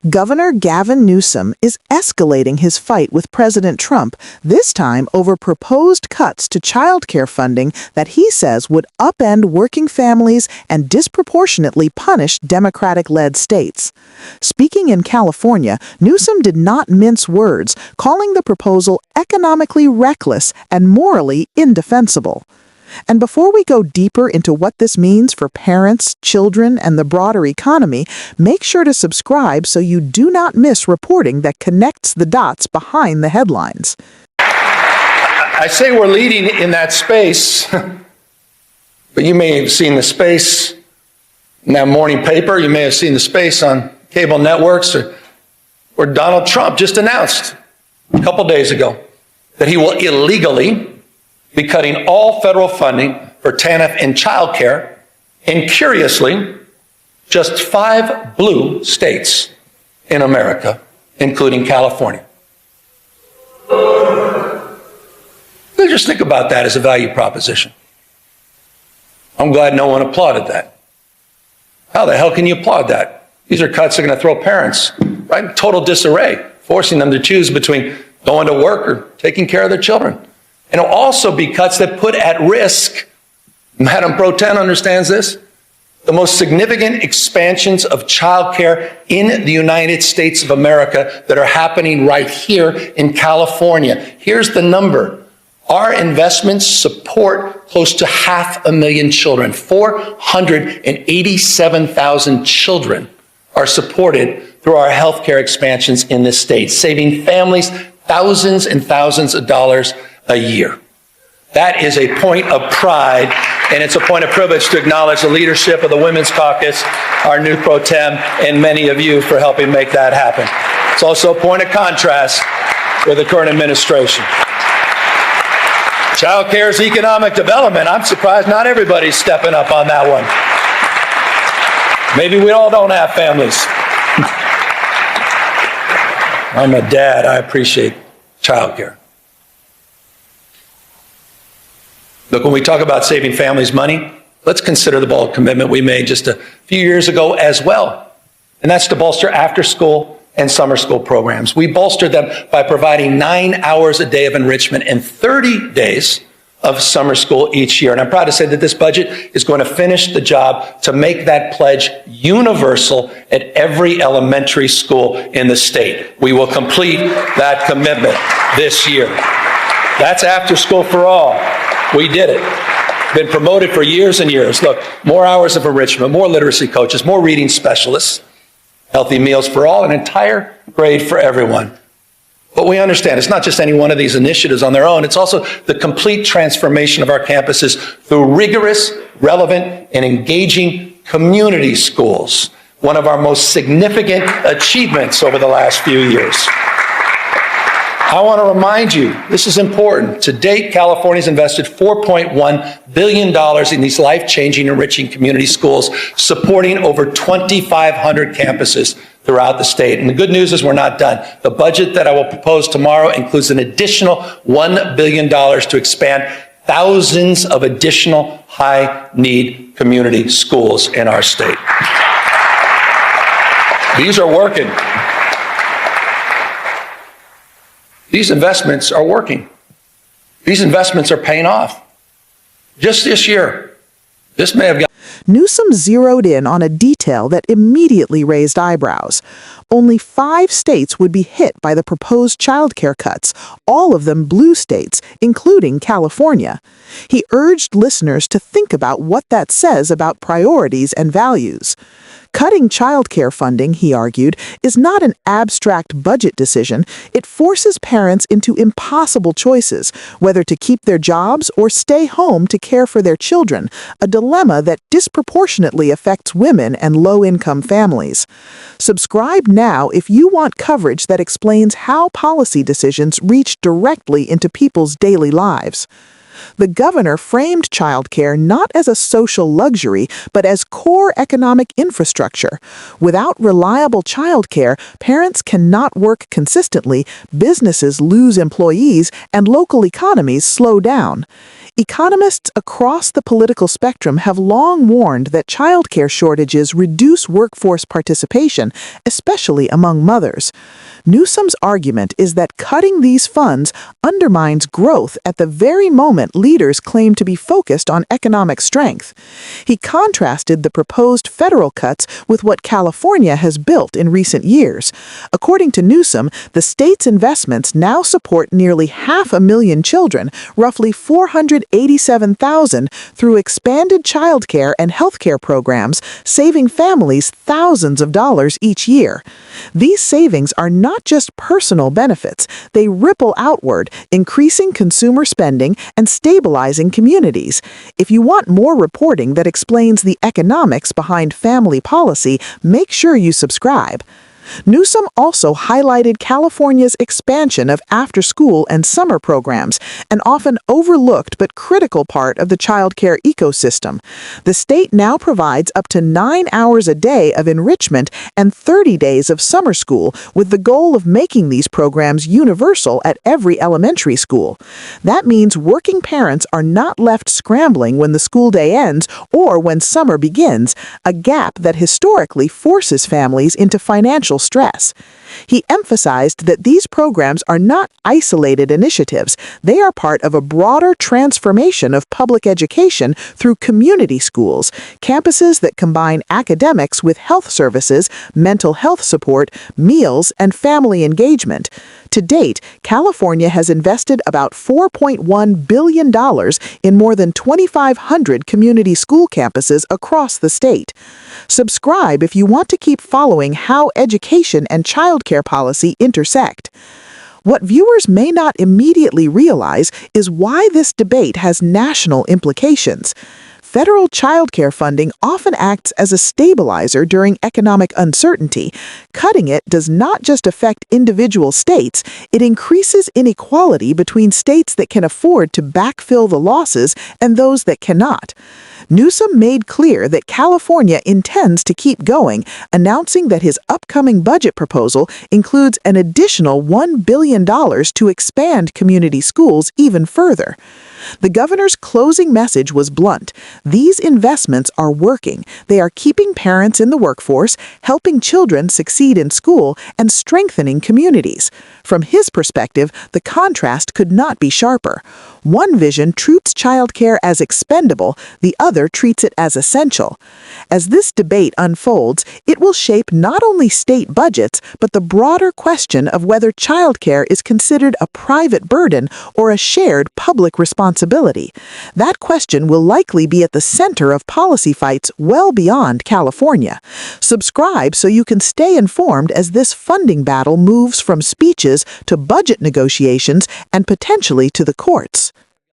Governor Gavin Newsom is escalating his fight with President Trump, this time over proposed cuts to childcare funding that he says would upend working families and disproportionately punish Democratic-led states. Speaking in California, Newsom did not mince words, calling the proposal economically reckless and morally indefensible. And before we go deeper into what this means for parents, children, and the broader economy, make sure to subscribe so you do not miss reporting that connects the dots behind the headlines. I say we're leading in that space, but you may have seen the space in that morning paper. You may have seen the space on cable networks, or Donald Trump just announced a couple days ago that he will illegally be cutting all federal funding for TANF and childcare, and curiously, just 5 blue states in America, including California. Just think about that as a value proposition. I'm glad no one applauded that. How the hell can you applaud that? These are cuts that are going to throw parents right in total disarray, forcing them to choose between going to work or taking care of their children. And it'll also be cuts that put at risk, Madam Pro Tem understands this, the most significant expansions of childcare in the United States of America that are happening right here in California. Here's the number. Our investments support close to 500,000 children. 487,000 children are supported through our healthcare expansions in this state, saving families thousands and thousands of dollars a year. That is a point of pride, and it's a point of privilege to acknowledge the leadership of the Women's Caucus, our new pro tem, and many of you for helping make that happen. It's also a point of contrast with the current administration. Child care is economic development. I'm surprised not everybody's stepping up on that one. Maybe we all don't have families. I'm a dad. I appreciate child care. Look, when we talk about saving families money, let's consider the bold commitment we made just a few years ago as well. And that's to bolster after-school and summer school programs. We bolstered them by providing 9 hours a day of enrichment and 30 days of summer school each year. And I'm proud to say that this budget is going to finish the job to make that pledge universal at every elementary school in the state. We will complete that commitment this year. That's after school for all. We did it. Been promoted for years and years. Look, more hours of enrichment, more literacy coaches, more reading specialists, healthy meals for all, an entire grade for everyone. But we understand it's not just any one of these initiatives on their own. It's also the complete transformation of our campuses through rigorous, relevant, and engaging community schools, one of our most significant achievements over the last few years. I want to remind you, this is important. To date, California's invested $4.1 billion in these life-changing, enriching community schools, supporting over 2,500 campuses throughout the state. And the good news is we're not done. The budget that I will propose tomorrow includes an additional $1 billion to expand thousands of additional high-need community schools in our state. These are working. These investments are working. These investments are paying off. Just this year, this may have got... Newsom zeroed in on a detail that immediately raised eyebrows. Only 5 states would be hit by the proposed childcare cuts, all of them blue states, including California. He urged listeners to think about what that says about priorities and values. Cutting childcare funding, he argued, is not an abstract budget decision. It forces parents into impossible choices, whether to keep their jobs or stay home to care for their children, a dilemma that disproportionately affects women and low-income families. Subscribe now if you want coverage that explains how policy decisions reach directly into people's daily lives. The governor framed childcare not as a social luxury, but as core economic infrastructure. Without reliable childcare, parents cannot work consistently, businesses lose employees, and local economies slow down. Economists across the political spectrum have long warned that childcare shortages reduce workforce participation, especially among mothers. Newsom's argument is that cutting these funds undermines growth at the very moment leaders claim to be focused on economic strength. He contrasted the proposed federal cuts with what California has built in recent years. According to Newsom, the state's investments now support nearly 500,000 children, roughly 487,000, through expanded childcare and healthcare programs, saving families thousands of dollars each year. These savings are not just personal benefits, they ripple outward, increasing consumer spending and stabilizing communities. If you want more reporting that explains the economics behind family policy, make sure you subscribe. Newsom also highlighted California's expansion of after-school and summer programs, an often overlooked but critical part of the childcare ecosystem. The state now provides up to 9 hours a day of enrichment and 30 days of summer school, with the goal of making these programs universal at every elementary school. That means working parents are not left scrambling when the school day ends or when summer begins, a gap that historically forces families into financial stress. He emphasized that these programs are not isolated initiatives. They are part of a broader transformation of public education through community schools, campuses that combine academics with health services, mental health support, meals, and family engagement. To date, California has invested about $4.1 billion in more than 2,500 community school campuses across the state. Subscribe if you want to keep following how education and childcare policy intersect. What viewers may not immediately realize is why this debate has national implications. Federal childcare funding often acts as a stabilizer during economic uncertainty. Cutting it does not just affect individual states, it increases inequality between states that can afford to backfill the losses and those that cannot. Newsom made clear that California intends to keep going, announcing that his upcoming budget proposal includes an additional $1 billion to expand community schools even further. The governor's closing message was blunt. These investments are working. They are keeping parents in the workforce, helping children succeed in school, and strengthening communities. From his perspective, the contrast could not be sharper. One vision treats childcare as expendable, the other treats it as essential. As this debate unfolds, it will shape not only state budgets, but the broader question of whether childcare is considered a private burden or a shared public responsibility. That question will likely be at the center of policy fights well beyond California. Subscribe so you can stay informed as this funding battle moves from speeches to budget negotiations and potentially to the courts.